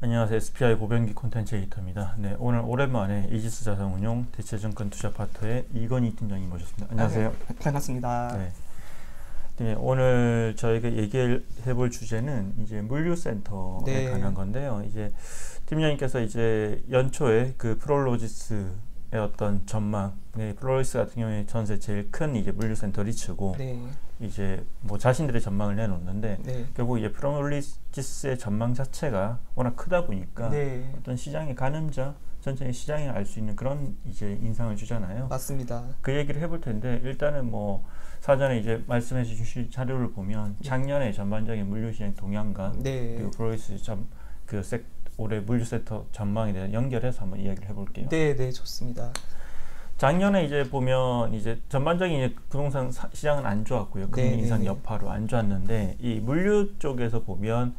안녕하세요. SPI 고병기 콘텐츠 에디터입니다. 네, 오늘 오랜만에 이지스 자산운용 대체증권 투자 파트의 이건희 팀장님 모셨습니다. 안녕하세요. 네, 반갑습니다. 네. 네, 오늘 저희가 얘기해 볼 주제는 이제 물류센터에 네. 관한 건데요. 이제 팀장님께서 이제 연초에 그 프롤로지스의 어떤 전망, 네, 프롤로지스 같은 경우에 전세 제일 큰 이제 물류센터 리츠고, 네. 이제 뭐 자신들의 전망을 내놓는데 네. 결국 이제 프롤로지스의 전망 자체가 워낙 크다 보니까 네. 어떤 시장의 가늠자, 전체의 시장이 알 수 있는 그런 이제 인상을 주잖아요. 맞습니다. 그 얘기를 해볼 텐데 일단은 뭐 사전에 이제 말씀해 주신 자료를 보면 작년에 전반적인 물류시장 동향과 네. 그리고 프롤로지스 올해 물류센터 전망에 대해 연결해서 한번 이야기를 해볼게요. 네, 네, 좋습니다. 작년에 이제 보면 이제 전반적인 이제 부동산 시장은 안 좋았고요. 금리 인상 여파로 안 좋았는데 이 물류 쪽에서 보면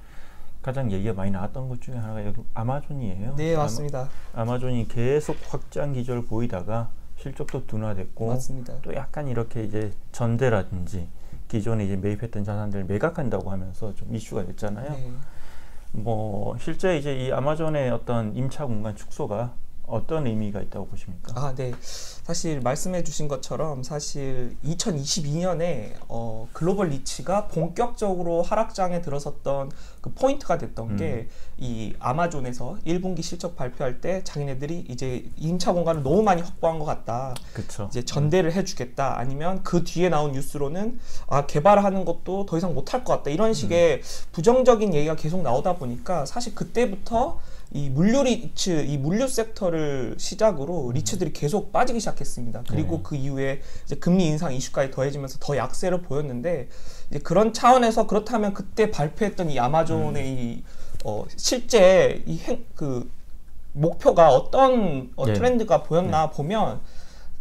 가장 얘기가 많이 나왔던 것 중에 하나가 여기 아마존이에요. 네, 맞습니다. 아마존이 계속 확장 기조를 보이다가 실적도 둔화됐고, 맞습니다. 또 약간 이렇게 이제 전대라든지 기존에 이제 매입했던 자산들을 매각한다고 하면서 좀 이슈가 됐잖아요. 네. 뭐 실제 이제 이 아마존의 어떤 임차 공간 축소가 어떤 의미가 있다고 보십니까? 아, 네. 사실 말씀해 주신 것처럼 사실 2022년에 글로벌 리츠가 본격적으로 하락장에 들어섰던 그 포인트가 됐던 게 이 아마존에서 1분기 실적 발표할 때 자기네들이 이제 임차 공간을 너무 많이 확보한 것 같다. 그쵸. 이제 전대를 해주겠다. 아니면 그 뒤에 나온 뉴스로는 개발하는 것도 더 이상 못할 것 같다. 이런 식의 부정적인 얘기가 계속 나오다 보니까 사실 그때부터 이 물류 리츠, 이 물류 섹터를 시작으로 리츠들이 계속 빠지기 시작했습니다. 그리고 그 이후에 이제 금리 인상 이슈까지 더해지면서 더 약세를 보였는데, 이제 그런 차원에서 그렇다면 그때 발표했던 이 아마존의 실제 그 목표가 어떤 트렌드가 보였나 보면,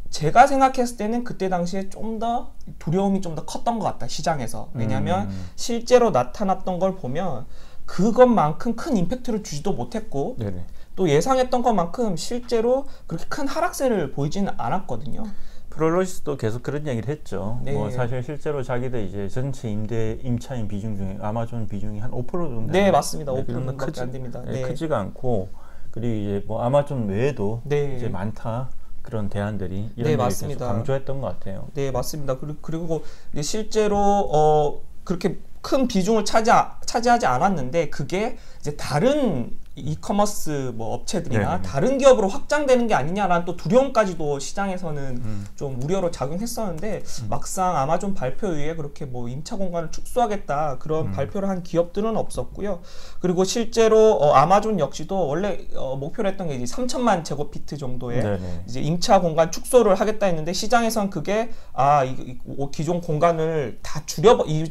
제가 생각했을 때는 그때 당시에 좀 더 두려움이 좀 더 컸던 것 같다, 시장에서. 왜냐하면 실제로 나타났던 걸 보면 그것만큼 큰 임팩트를 주지도 못했고, 네네. 또 예상했던 것만큼 실제로 그렇게 큰 하락세를 보이지는 않았거든요. 프롤로지스도 계속 그런 얘기를 했죠. 네. 뭐 사실 실제로 자기들 이제 전체 임차인 비중 중에 아마존 비중이 한 5% 정도. 네, 맞습니다. 네, 5% 정도밖에 안 됩니다. 네, 네. 크지가 않고, 그리고 이제 뭐 아마존 외에도 네. 이제 많다. 그런 대안들이 이런 네, 얘기를 맞습니다. 계속 강조했던 것 같아요. 네, 맞습니다. 그리고 이제 실제로 그렇게 큰 비중을 차지하지 않았는데, 그게 이제 다른 이커머스 뭐 업체들이나 네네. 다른 기업으로 확장되는 게 아니냐라는 또 두려움까지도 시장에서는 좀 우려로 작용했었는데, 막상 아마존 발표 이후에 그렇게 뭐 임차 공간을 축소하겠다 그런 발표를 한 기업들은 없었고요. 그리고 실제로 아마존 역시도 원래 목표로 했던 게 이제 3천만 제곱피트 정도의 네네. 이제 임차 공간 축소를 하겠다 했는데, 시장에선 그게 기존 공간을 다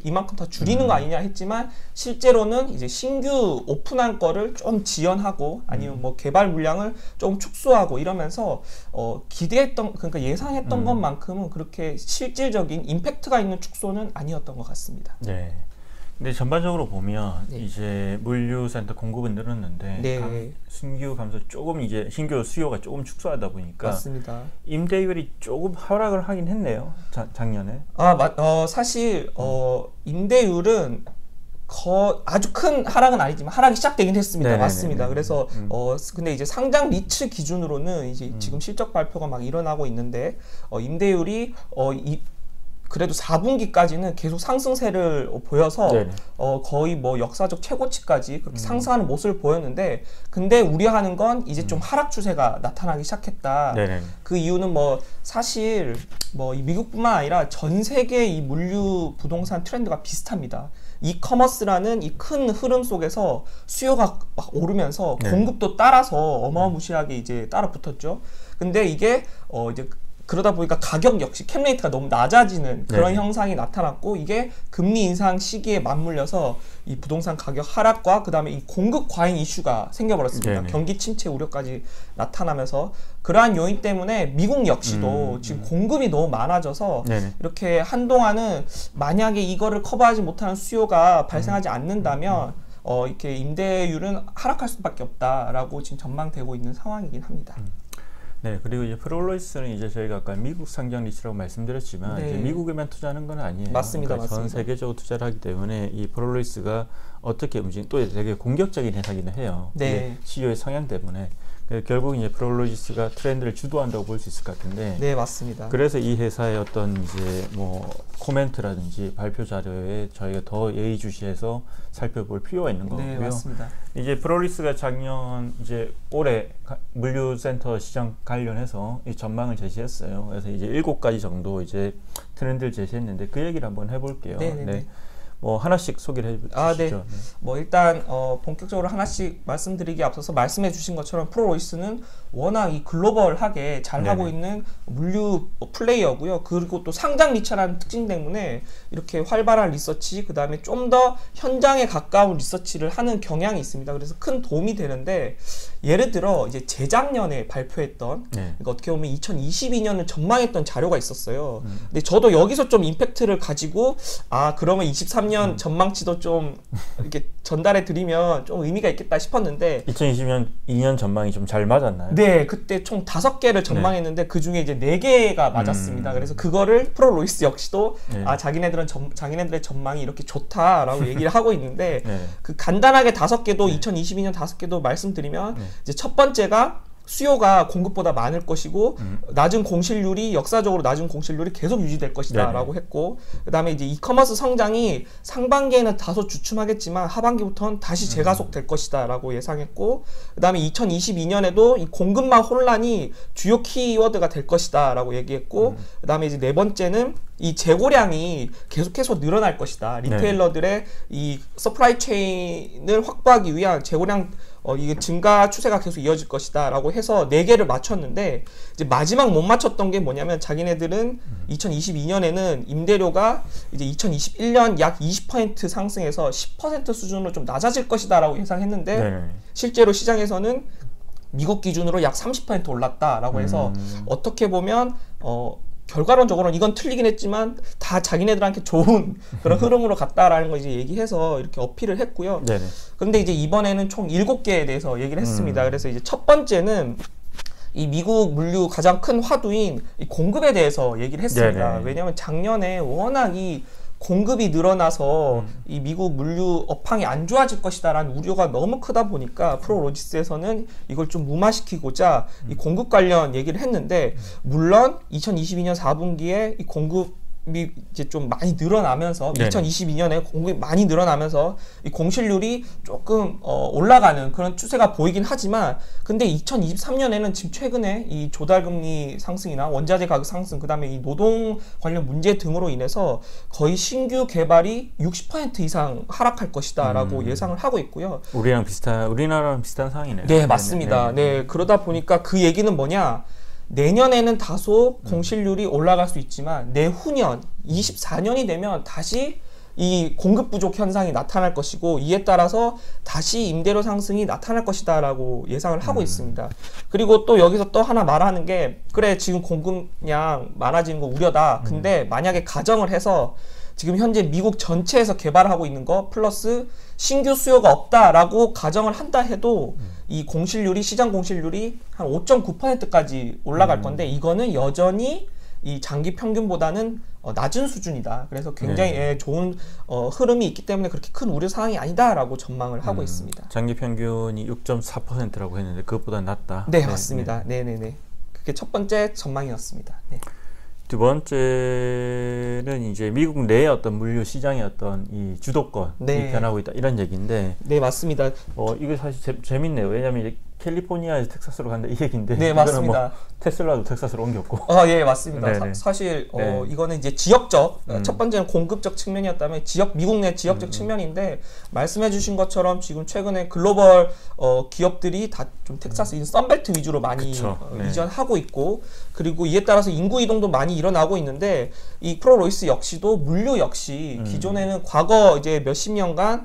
이만큼 다 줄이는 거 아니냐 했지만, 실제로는 이제 신규 오픈한 거를 좀 지연하고 아니면 뭐 개발 물량을 좀 축소하고 이러면서 그러니까 예상했던 것만큼은 그렇게 실질적인 임팩트가 있는 축소는 아니었던 것 같습니다. 네. 근데 전반적으로 보면 네. 이제 물류센터 공급은 늘었는데 네. 신규 감소 조금 이제 신규 수요가 조금 축소하다 보니까 맞습니다. 임대율이 조금 하락을 하긴 했네요. 작년에. 사실 임대율은 아주 큰 하락은 아니지만 하락이 시작되긴 했습니다. 네네네네. 맞습니다. 그래서 근데 이제 상장 리츠 기준으로는 이제 지금 실적 발표가 막 일어나고 있는데, 임대율이 그래도 4분기까지는 계속 상승세를 보여서 네네. 거의 뭐 역사적 최고치까지 그렇게 상승하는 모습을 보였는데, 근데 우려하는 건 이제 좀 하락 추세가 나타나기 시작했다. 네네. 그 이유는 뭐 사실 뭐 이 미국뿐만 아니라 전 세계 이 물류 부동산 트렌드가 비슷합니다. 이커머스라는 이 큰 흐름 속에서 수요가 막 오르면서 공급도 따라서 어마무시하게 이제 따라 붙었죠. 근데 이게 이제 그러다 보니까 가격 역시 캡레이트가 너무 낮아지는 그런 형상이 나타났고, 이게 금리 인상 시기에 맞물려서 이 부동산 가격 하락과 그 다음에 이 공급 과잉 이슈가 생겨버렸습니다. 경기 침체 우려까지 나타나면서, 그러한 요인 때문에 미국 역시도 지금 공급이 너무 많아져서 이렇게 한동안은 만약에 이거를 커버하지 못하는 수요가 발생하지 않는다면 이렇게 임대율은 하락할 수밖에 없다라고 지금 전망되고 있는 상황이긴 합니다. 네, 그리고 이제 프롤로이스는 이제 저희가 아까 미국 상장 리츠라고 말씀드렸지만 네. 이제 미국에만 투자하는 건 아니에요. 맞습니다, 그러니까 전 맞습니다. 세계적으로 투자를 하기 때문에 이 프롤로이스가 어떻게 또 되게 공격적인 회사기는 해요. 네. CEO의 성향 때문에. 결국 이제 프롤로지스가 트렌드를 주도한다고 볼 수 있을 것 같은데. 네, 맞습니다. 그래서 이 회사의 어떤 이제 뭐 코멘트라든지 발표 자료에 저희가 더 예의주시해서 살펴볼 필요가 있는 거고요. 네, 맞습니다. 이제 프롤리스가 작년 이제 올해 물류센터 시장 관련해서 이 전망을 제시했어요. 그래서 이제 7가지 정도 이제 트렌드를 제시했는데 그 얘기를 한번 해볼게요. 네. 뭐 하나씩 소개를 해주시죠. 네. 뭐 일단 본격적으로 하나씩 말씀드리기 앞서서 말씀해 주신 것처럼 프롤로이스는 워낙 이 글로벌하게 잘 하고 있는 물류 플레이어고요. 그리고 또 상장 리차라는 특징 때문에 이렇게 활발한 리서치, 그 다음에 좀 더 현장에 가까운 리서치를 하는 경향이 있습니다. 그래서 큰 도움이 되는데, 예를 들어 이제 재작년에 발표했던 그러니까 어떻게 보면 2022년을 전망했던 자료가 있었어요. 근데 저도 여기서 좀 임팩트를 가지고 그러면 23년 전망치도 좀 이렇게 전달해 드리면 좀 의미가 있겠다 싶었는데, 2022년 전망이 좀 잘 맞았나요? 네, 그때 총 5개를 전망했는데 그 중에 이제 4개가 맞았습니다. 그래서 그거를 프롤로이스 역시도 자기네들의 전망이 이렇게 좋다라고 얘기를 하고 있는데 그 간단하게 5개도 2022년 5개도 말씀드리면 이제 첫 번째가 수요가 공급보다 많을 것이고 낮은 공실률이 역사적으로 낮은 공실률이 계속 유지될 것이다 라고 했고, 그 다음에 이제 이커머스 성장이 상반기에는 다소 주춤하겠지만 하반기부터는 다시 재가속될 것이다 라고 예상했고, 그 다음에 2022년에도 이 공급망 혼란이 주요 키워드가 될 것이다 라고 얘기했고, 그 다음에 이제 네 번째는 이 재고량이 계속해서 늘어날 것이다. 리테일러들의 이 서플라이 체인을 확보하기 위한 재고량 이게 증가 추세가 계속 이어질 것이다 라고 해서 4개를 맞췄는데, 이제 마지막 못 맞췄던 게 뭐냐면 자기네들은 2022년에는 임대료가 이제 2021년 약 20% 상승해서 10% 수준으로 좀 낮아질 것이다 라고 예상했는데 실제로 시장에서는 미국 기준으로 약 30% 올랐다라고 해서 어떻게 보면 결과론적으로는 이건 틀리긴 했지만 다 자기네들한테 좋은 그런 흐름으로 갔다라는 거 이제 얘기해서 이렇게 어필을 했고요. 그런데 이제 이번에는 총 7개에 대해서 얘기를 했습니다. 그래서 이제 첫 번째는 이 미국 물류 가장 큰 화두인 이 공급에 대해서 얘기를 했습니다. 왜냐하면 작년에 워낙 이 공급이 늘어나서 이 미국 물류 업황이 안 좋아질 것이다라는 우려가 너무 크다 보니까 프롤로지스에서는 이걸 좀 무마시키고자 이 공급 관련 얘기를 했는데, 물론 2022년 4분기에 이 공급이 이제 좀 많이 늘어나면서 2022년에 공급이 많이 늘어나면서 이 공실률이 조금 올라가는 그런 추세가 보이긴 하지만, 근데 2023년에는 지금 최근에 이 조달금리 상승이나 원자재 가격 상승, 그 다음에 이 노동 관련 문제 등으로 인해서 거의 신규 개발이 60% 이상 하락할 것이다 라고 예상을 하고 있고요. 우리나라랑 비슷한 상황이네요. 네, 맞습니다. 그러다 보니까 그 얘기는 뭐냐, 내년에는 다소 공실률이 올라갈 수 있지만 내후년 24년이 되면 다시 이 공급 부족 현상이 나타날 것이고, 이에 따라서 다시 임대료 상승이 나타날 것이다 라고 예상을 하고 있습니다. 그리고 또 여기서 또 하나 말하는 게, 그래 지금 공급량 많아지는 거 우려다. 근데 만약에 가정을 해서 지금 현재 미국 전체에서 개발하고 있는 거 플러스 신규 수요가 없다라고 가정을 한다 해도 이 공실률이, 시장 공실률이 한 5.9%까지 올라갈 건데, 이거는 여전히 이 장기 평균보다는 낮은 수준이다. 그래서 굉장히 좋은 흐름이 있기 때문에 그렇게 큰 우려 사항이 아니다라고 전망을 하고 있습니다. 장기 평균이 6.4%라고 했는데 그것보다 낮다. 네, 맞습니다. 네네네. 그게 첫 번째 전망이었습니다. 두 번째는 이제 미국 내의 어떤 물류 시장의 어떤 이 주도권이 변하고 있다, 이런 얘기인데. 네, 맞습니다. 이거 사실 재밌네요. 왜냐하면 이제 캘리포니아에서 텍사스로 간다 이 얘기인데. 네, 맞습니다. 뭐 테슬라도 텍사스로 옮겼고. 예, 맞습니다. 사실 이거는 이제 지역적, 첫 번째는 공급적 측면이었다면 미국 내 지역적 측면인데, 말씀해주신 것처럼 지금 최근에 글로벌 기업들이 다 좀 텍사스 썬벨트 위주로 많이 이전하고 있고, 그리고 이에 따라서 인구 이동도 많이 일어나고 있는데, 이 프롤로이스 역시도 물류 역시 기존에는 과거 이제 몇십 년간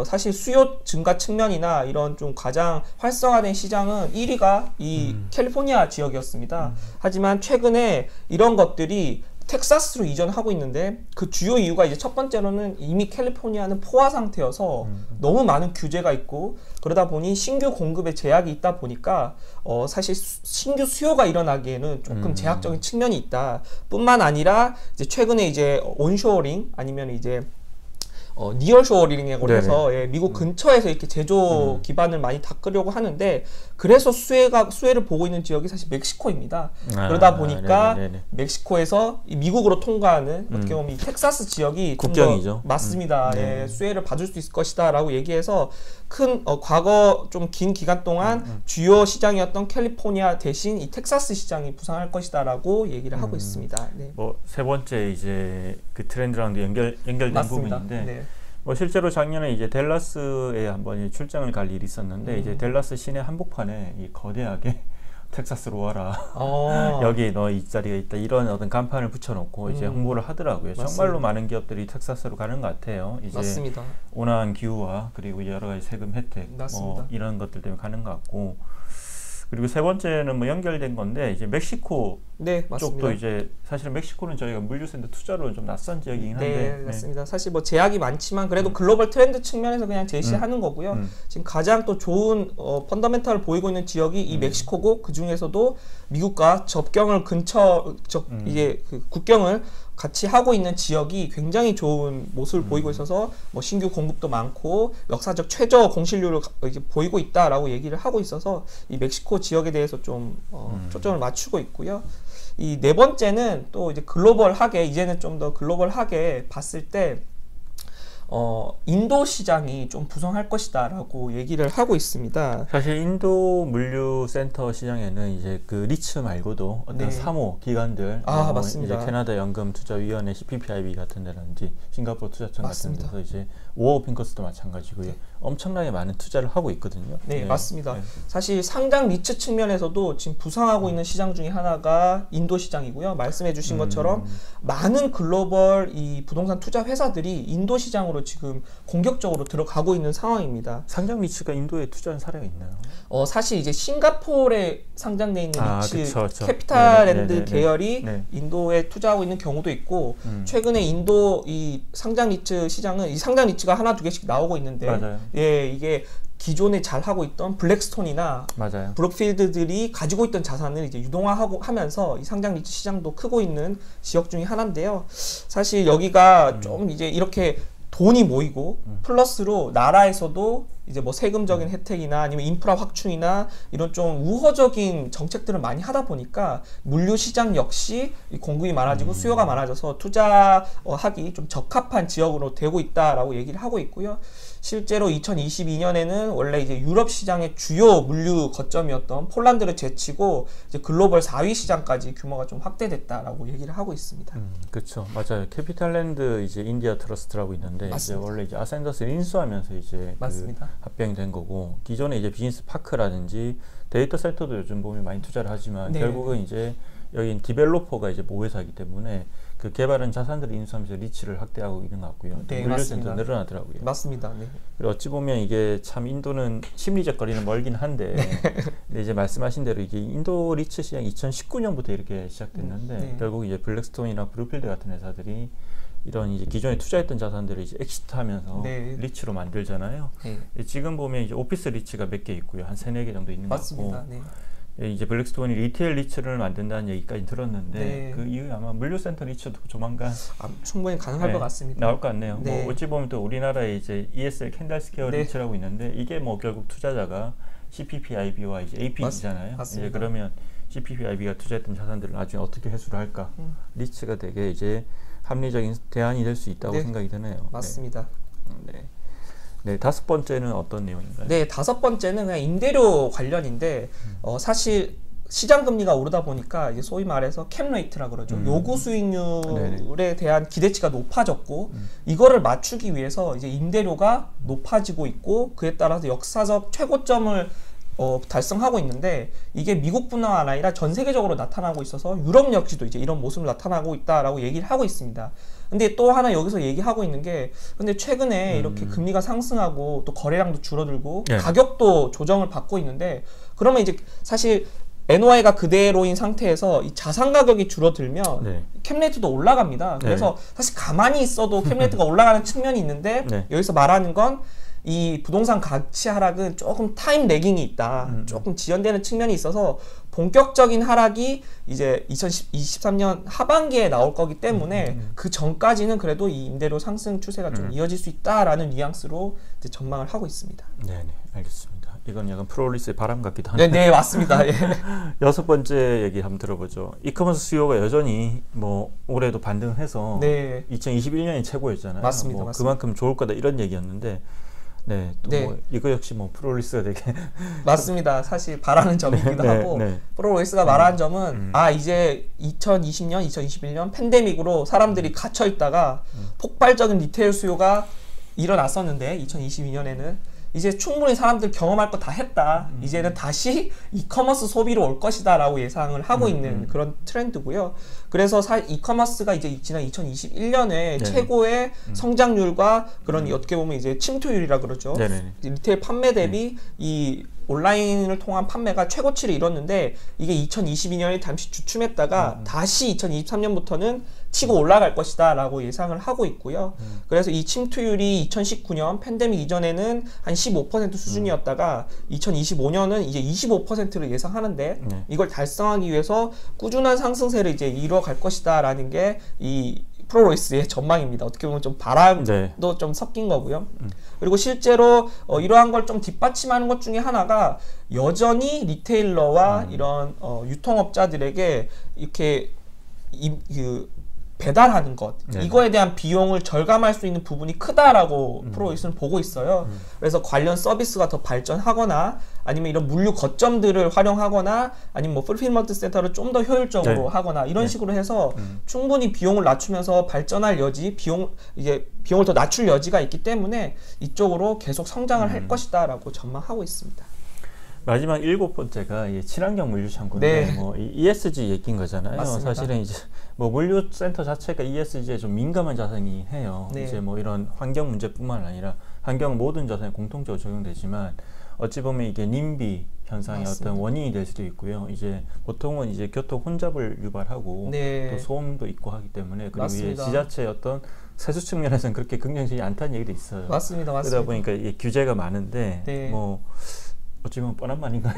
사실 수요 증가 측면이나 이런 좀 가장 활성화된 시장은 1위가 이 캘리포니아 지역이었습니다. 하지만 최근에 이런 것들이 텍사스로 이전하고 있는데 그 주요 이유가 이제 첫 번째로는 이미 캘리포니아는 포화 상태여서 너무 많은 규제가 있고 그러다 보니 신규 공급에 제약이 있다 보니까 사실 신규 수요가 일어나기에는 조금 제약적인 측면이 있다. 뿐만 아니라 이제 최근에 이제 온쇼어링 아니면 이제 니어쇼어링에 걸려서 예, 미국 근처에서 이렇게 제조 기반을 많이 닦으려고 하는데 그래서 수혜를 보고 있는 지역이 사실 멕시코입니다. 그러다 보니까 멕시코에서 미국으로 통과하는 어떻게 보면 이 텍사스 지역이 국경이죠. 맞습니다. 예, 수혜를 받을 수 있을 것이다라고 얘기해서 큰 과거 좀 긴 기간 동안 주요 시장이었던 캘리포니아 대신 이 텍사스 시장이 부상할 것이다라고 얘기를 하고 있습니다. 네. 뭐 세 번째 이제 그 트렌드랑도 연결된 맞습니다. 부분인데 네. 뭐 실제로 작년에 이제 댈러스에 한번 출장을 갈 일이 있었는데 이제 댈러스 시내 한복판에 이 거대하게 텍사스로 와라. 여기 너 이 자리가 있다. 이런 어떤 간판을 붙여놓고 이제 홍보를 하더라고요. 맞습니다. 정말로 많은 기업들이 텍사스로 가는 것 같아요. 이제 맞습니다. 온화한 기후와 그리고 여러 가지 세금 혜택 뭐 이런 것들 때문에 가는 것 같고. 그리고 세 번째는 뭐 연결된 건데 이제 멕시코 쪽도 이제 사실은 멕시코는 저희가 물류센터 투자로 좀 낯선 지역이긴 한데 네, 맞습니다. 사실 뭐 제약이 많지만 그래도 글로벌 트렌드 측면에서 그냥 제시하는 거고요. 지금 가장 또 좋은 펀더멘탈을 보이고 있는 지역이 이 멕시코고 그 중에서도 미국과 접경을 이제 그 국경을 같이 하고 있는 지역이 굉장히 좋은 모습을 보이고 있어서 뭐 신규 공급도 많고 역사적 최저 공실률을 이제 보이고 있다라고 얘기를 하고 있어서 이 멕시코 지역에 대해서 좀 초점을 맞추고 있고요. 이 네 번째는 또 이제 글로벌하게 이제는 좀 더 글로벌하게 봤을 때 인도 시장이 좀 부성할 것이다라고 얘기를 하고 있습니다. 사실 인도 물류센터 시장에는 이제 그 리츠 말고도 어떤 사모 기관들, 맞습니다. 이제 캐나다 연금투자위원회 CPPIB 같은 데라든지 싱가포르 투자청 맞습니다. 같은 데서 이제 워어핑커스도 마찬가지고요. 엄청나게 많은 투자를 하고 있거든요. 네, 맞습니다. 사실 상장 리츠 측면에서도 지금 부상하고 있는 시장 중에 하나가 인도 시장이고요. 말씀해주신 것처럼 많은 글로벌 이 부동산 투자 회사들이 인도 시장으로 지금 공격적으로 들어가고 있는 상황입니다. 상장 리츠가 인도에 투자한 사례가 있나요? 사실 이제 싱가포르에 상장돼 있는 리츠 그쵸. 캐피탈랜드 계열이 인도에 투자하고 있는 경우도 있고 최근에 인도 이 상장 리츠 시장은 이 상장 리츠가 하나 두 개씩 나오고 있는데 맞아요. 예, 이게 기존에 잘 하고 있던 블랙스톤이나 브룩필드들이 가지고 있던 자산을 이제 유동화하고 하면서 이 상장 리츠 시장도 크고 있는 지역 중에 하나인데요. 사실 여기가 좀 이제 이렇게 돈이 모이고 플러스로 나라에서도 이제 뭐 세금적인 혜택이나 아니면 인프라 확충이나 이런 좀 우호적인 정책들을 많이 하다 보니까 물류 시장 역시 공급이 많아지고 수요가 많아져서 투자하기 좀 적합한 지역으로 되고 있다라고 얘기를 하고 있고요. 실제로 2022년에는 원래 이제 유럽 시장의 주요 물류 거점이었던 폴란드를 제치고 이제 글로벌 4위 시장까지 규모가 좀 확대됐다라고 얘기를 하고 있습니다. 그렇죠, 맞아요. 캐피탈랜드 이제 인디아 트러스트라고 있는데 이제 원래 이제 아센더스를 인수하면서 이제 그 합병이 된 거고 기존에 이제 비즈니스 파크라든지 데이터 센터도 요즘 보면 많이 투자를 하지만 결국은 이제 여긴 디벨로퍼가 이제 모회사이기 때문에 그 개발한 자산들을 인수하면서 리치를 확대하고 있는 것 같고요. 물류센터 늘어나더라고요. 맞습니다. 그리고 어찌 보면 이게 참 인도는 심리적 거리는 멀긴 한데 근데 이제 말씀하신 대로 이게 인도 리치 시장이 2019년부터 이렇게 시작됐는데 결국 이제 블랙스톤이나 브루필드 같은 회사들이 이런 이제 기존에 투자했던 자산들을 이제 엑시트하면서 리치로 만들잖아요. 지금 보면 이제 오피스 리치가 몇 개 있고요. 한 3-4개 정도 있는 것 같고 이제 블랙스톤이 리테일 리츠를 만든다는 얘기까지 들었는데 그 이후에 아마 물류센터 리츠도 조만간 충분히 가능할 것 같습니다. 나올 것 같네요. 뭐 어찌 보면 또 우리나라에 이제 ESL 캔달스퀘어 리츠라고 있는데 이게 뭐 결국 투자자가 CPPIB와 이제 AP이잖아요. 이제 그러면 CPPIB가 투자했던 자산들을 나중에 어떻게 회수를 할까? 리츠가 되게 이제 합리적인 대안이 될 수 있다고 생각이 드네요. 맞습니다. 네, 다섯 번째는 어떤 내용인가요? 네, 다섯 번째는 그냥 임대료 관련인데 사실 시장 금리가 오르다 보니까 이제 소위 말해서 캡 레이트라 그러죠. 요구 수익률에 대한 기대치가 높아졌고 이거를 맞추기 위해서 이제 임대료가 높아지고 있고 그에 따라서 역사적 최고점을 달성하고 있는데 이게 미국뿐만 아니라 전 세계적으로 나타나고 있어서 유럽 역시도 이제 이런 모습을 나타나고 있다라고 얘기를 하고 있습니다. 근데 또 하나 여기서 얘기하고 있는 게 근데 최근에 이렇게 금리가 상승하고 또 거래량도 줄어들고 가격도 조정을 받고 있는데 그러면 이제 사실 NOI가 그대로인 상태에서 이 자산 가격이 줄어들면 네. 캡레이트도 올라갑니다. 그래서 사실 가만히 있어도 캡레이트가 올라가는 측면이 있는데 여기서 말하는 건 이 부동산 가치 하락은 조금 타임 레깅이 있다. 조금 지연되는 측면이 있어서 본격적인 하락이 이제 2023년 하반기에 나올 거기 때문에 그 전까지는 그래도 이 임대료 상승 추세가 좀 이어질 수 있다라는 뉘앙스로 이제 전망을 하고 있습니다. 네, 알겠습니다. 이건 약간 프로리스의 바람 같기도 한데. 네, 맞습니다. 예. 여섯 번째 얘기 한번 들어보죠. 이커머스 수요가 여전히 뭐 올해도 반등해서 2021년이 최고였잖아요. 맞습니다. 뭐 맞습니다. 그만큼 좋을 거다 이런 얘기였는데. 네, 또 뭐 이거 역시 뭐 프로리스가 되게 맞습니다. 사실 바라는 점이기도 하고 프로리스가 말하는 점은 이제 2020년, 2021년 팬데믹으로 사람들이 갇혀 있다가 폭발적인 리테일 수요가 일어났었는데 2022년에는 이제 충분히 사람들 경험할 거 다 했다. 이제는 다시 이커머스 소비로 올 것이다 라고 예상을 하고 있는 그런 트렌드고요. 그래서 이커머스가 이제 지난 2021년에 최고의 성장률과 그런 어떻게 보면 이제 침투율이라 그러죠. 리테일 판매 대비 이 온라인을 통한 판매가 최고치를 이뤘는데 이게 2022년에 잠시 주춤했다가 다시 2023년부터는 치고 올라갈 것이다 라고 예상을 하고 있고요. 그래서 이 침투율이 2019년 팬데믹 이전에는 한 15% 수준이었다가 2025년은 이제 25%를 예상하는데 이걸 달성하기 위해서 꾸준한 상승세를 이제 이뤄갈 것이다 라는 게 이 프로리스의 전망입니다. 어떻게 보면 좀 바람도 좀 섞인 거고요. 그리고 실제로 이러한 걸 좀 뒷받침하는 것 중에 하나가 여전히 리테일러와 이런 유통업자들에게 이렇게 배달하는 것 이거에 대한 비용을 절감할 수 있는 부분이 크다라고 프로리스는 보고 있어요. 그래서 관련 서비스가 더 발전하거나 아니면 이런 물류 거점들을 활용하거나 아니면 뭐 풀필먼트 센터를 좀 더 효율적으로 하거나 이런 식으로 해서 충분히 비용을 낮추면서 발전할 여지, 비용을 더 낮출 여지가 있기 때문에 이쪽으로 계속 성장을 할 것이다라고 전망하고 있습니다. 마지막 7번째가 친환경 물류 창고인데 뭐 ESG 얘기인 거잖아요. 맞습니다. 사실은 이제 뭐 물류센터 자체가 ESG에 좀 민감한 자산이 해요. 이제 뭐 이런 환경 문제뿐만 아니라 환경 모든 자산에 공통적으로 적용되지만 어찌 보면 이게 님비 현상의 어떤 원인이 될 수도 있고요. 이제 보통은 이제 교통 혼잡을 유발하고 또 소음도 있고 하기 때문에 그리고 이제 지자체의 어떤 세수 측면에서는 그렇게 긍정적이지 않다는 얘기도 있어요. 맞습니다. 그러다 보니까 이게 규제가 많은데 뭐 어찌보면 뻔한 말인가요?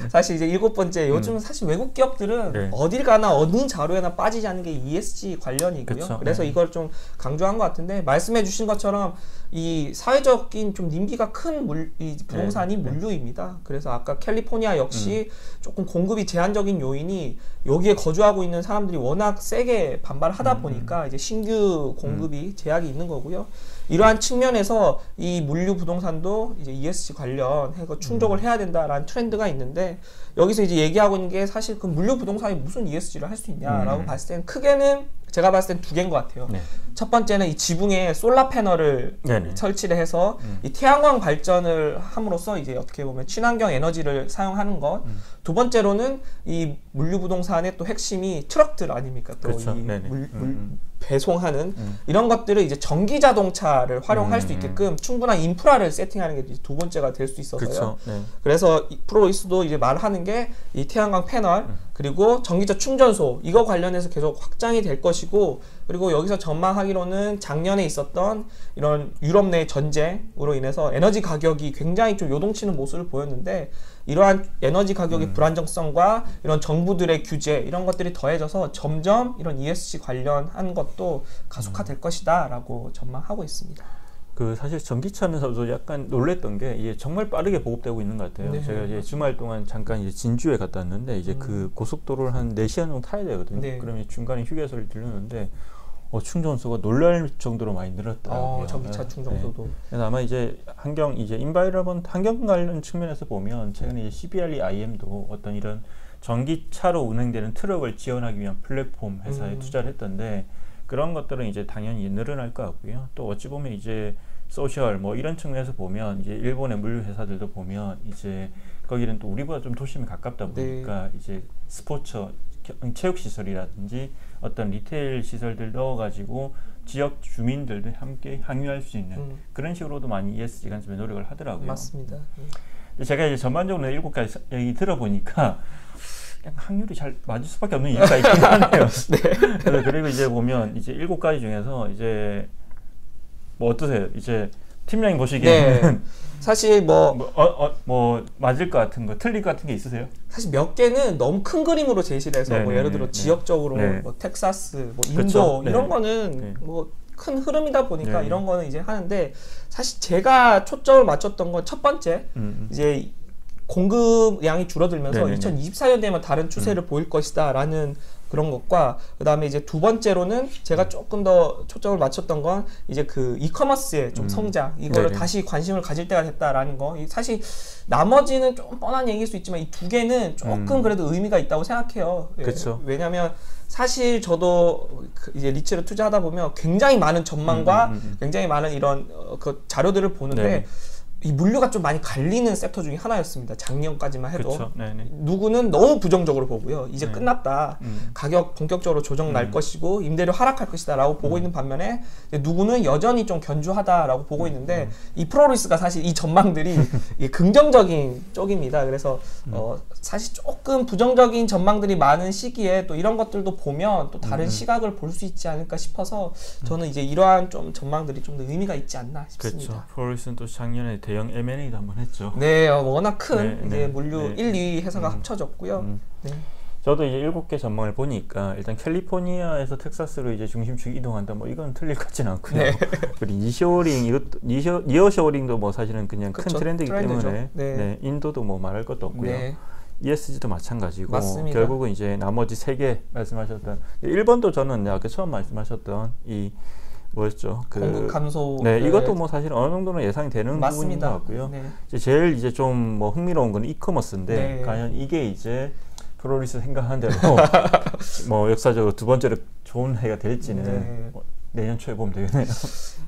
사실 이제 7번째 요즘 사실 외국 기업들은 어딜 가나 어느 자료에나 빠지지 않는 게 ESG 관련이고요. 그래서 이걸 좀 강조한 것 같은데 말씀해 주신 것처럼 이 사회적인 좀 님비가 큰 이 부동산이 물류입니다. 그래서 아까 캘리포니아 역시 조금 공급이 제한적인 요인이 여기에 거주하고 있는 사람들이 워낙 세게 반발하다 보니까 이제 신규 공급이 제약이 있는 거고요. 이러한 측면에서 이 물류 부동산도 이제 ESG 관련해서 충족을 해야 된다라는 트렌드가 있는데 여기서 이제 얘기하고 있는 게 사실 그 물류 부동산이 무슨 ESG를 할 수 있냐라고 봤을 때는 크게는 제가 봤을 땐 두 개인 것 같아요. 첫 번째는 이 지붕에 솔라 패널을 설치를 해서 이 태양광 발전을 함으로써 이제 어떻게 보면 친환경 에너지를 사용하는 것. 두 번째로는 이 물류 부동산의 또 핵심이 트럭들 아닙니까? 또 이 배송하는 이런 것들을 이제 전기 자동차를 활용할 수 있게끔 충분한 인프라를 세팅하는 게 두 번째가 될 수 있어서요. 그래서 프로리스도 이제 말하는 게 이 태양광 패널 그리고 전기차 충전소 이거 관련해서 계속 확장이 될 것이고 그리고 여기서 전망하기로는 작년에 있었던 이런 유럽 내 전쟁으로 인해서 에너지 가격이 굉장히 좀 요동치는 모습을 보였는데 이러한 에너지 가격의 불안정성과 이런 정부들의 규제 이런 것들이 더해져서 점점 이런 ESG 관련한 것도 가속화될 것이다 라고 전망하고 있습니다. 사실 전기차면서도 약간 놀랬던 게 이게 정말 빠르게 보급되고 있는 것 같아요. 제가 이제 주말 동안 잠깐 이제 진주에 갔다 왔는데 이제 그 고속도로를 한 4시간 정도 타야 되거든요. 그러면 중간에 휴게소를 들르는데 충전소가 놀랄 정도로 많이 늘었더라고요. 전기차 충전소도. 그래서 아마 이제 환경 관련 측면에서 보면 최근에 이제 CBRE-IM도 어떤 이런 전기차로 운행되는 트럭을 지원하기 위한 플랫폼 회사에 투자를 했던데 그런 것들은 이제 당연히 늘어날 것 같고요. 또 어찌 보면 이제 소셜 뭐 이런 측면에서 보면 이제 일본의 물류 회사들도 보면 이제 거기는 또 우리보다 좀 도심에 가깝다 보니까 이제 스포츠 체육 시설이라든지 어떤 리테일 시설들 넣어가지고 지역 주민들도 함께 항유할 수 있는 그런 식으로도 많이 ESG 관점에 노력을 하더라고요. 맞습니다. 제가 이제 전반적으로 7가지 얘기 들어보니까 약간 확률이 잘 맞을 수밖에 없는 이유가 있긴 하네요. 네. 그리고 이제 보면 이제 7가지 중에서 이제 뭐 어떠세요? 이제 팀장님 보시기에는 네. 사실 뭐 맞을 것 같은 거, 틀릴 것 같은 게 있으세요? 사실 몇 개는 너무 큰 그림으로 제시를 해서 뭐 예를 들어 지역적으로 뭐 텍사스, 뭐 인도 그쵸? 이런 거는 뭐 큰 흐름이다 보니까 네. 이런 거는 이제 하는데 사실 제가 초점을 맞췄던 건 첫 번째 이제 공급량이 줄어들면서 네네네. 2024년 되면 다른 추세를 보일 것이다라는 그런 것과 그다음에 이제 두 번째로는 제가 조금 더 초점을 맞췄던 건 이제 그 이커머스의 좀 성장 이거를 네네. 다시 관심을 가질 때가 됐다라는 거. 사실 나머지는 좀 뻔한 얘기일 수 있지만 이 두 개는 조금 그래도 의미가 있다고 생각해요. 예. 그쵸. 왜냐하면 사실 저도 이제 리츠를 투자하다 보면 굉장히 많은 전망과 굉장히 많은 이런 그 자료들을 보는데 네. 이 물류가 좀 많이 갈리는 섹터 중에 하나였습니다. 작년까지만 해도. 그쵸. 네네. 누구는 너무 부정적으로 보고요. 이제 네. 끝났다. 가격 본격적으로 조정 날 것이고 임대료 하락할 것이다 라고 보고 있는 반면에 이제 누구는 여전히 좀 견주하다라고 보고 있는데 이 프로리스가 사실 이 전망들이 이게 긍정적인 쪽입니다. 그래서 사실 조금 부정적인 전망들이 많은 시기에 또 이런 것들도 보면 또 다른 시각을 볼 수 있지 않을까 싶어서 저는 이제 이러한 좀 전망들이 좀 더 의미가 있지 않나 싶습니다. 그렇죠. 프로리스는 또 작년에 대형 M&A도 한번 했죠. 네, 워낙 큰 네, 이제 네, 물류 네. 1, 2위 회사가 합쳐졌고요. 네. 저도 이제 7개 전망을 보니까 일단 캘리포니아에서 텍사스로 이제 중심축 이동한다. 뭐 이건 틀릴 것 같지는 않고요. 네. 그리고 니쇼링 이것도 니어쇼링도 뭐 사실은 그냥 큰 그쵸, 트렌드이기 트렌드죠. 때문에 네. 네, 인도도 뭐 말할 것도 없고요. 네. ESG도 마찬가지고 맞습니다. 결국은 이제 나머지 3개 말씀하셨던 일본도 저는 아까 처음 말씀하셨던 이 뭐였죠? 공급 감소. 네, 이것도 뭐 사실 어느 정도는 예상이 되는 부분인 것 같고요. 네. 이제 제일 이제 좀 뭐 흥미로운 건 이커머스인데 네. 과연 이게 이제 프로리스 생각하는 대로 뭐 역사적으로 두 번째로 좋은 해가 될지는 네. 뭐 내년 초에 보면 되겠네요.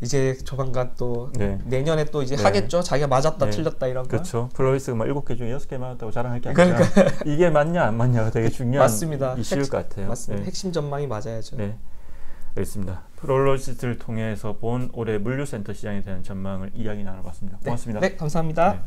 이제 조만간 또 네. 내년에 또 이제 네. 하겠죠. 자기가 맞았다 네. 틀렸다 이런 거. 그렇죠. 프로리스가 막 7개 중에 6개 맞았다고 자랑할 게 아니라 이게 맞냐 안 맞냐가 되게 중요한 맞습니다. 이슈일 것 같아요. 맞습니다. 네. 핵심 전망이 맞아야죠. 네. 알겠습니다. 프로로시스를 통해서 본 올해 물류센터 시장에 대한 전망을 이야기 나눠봤습니다. 고맙습니다. 네, 감사합니다. 네.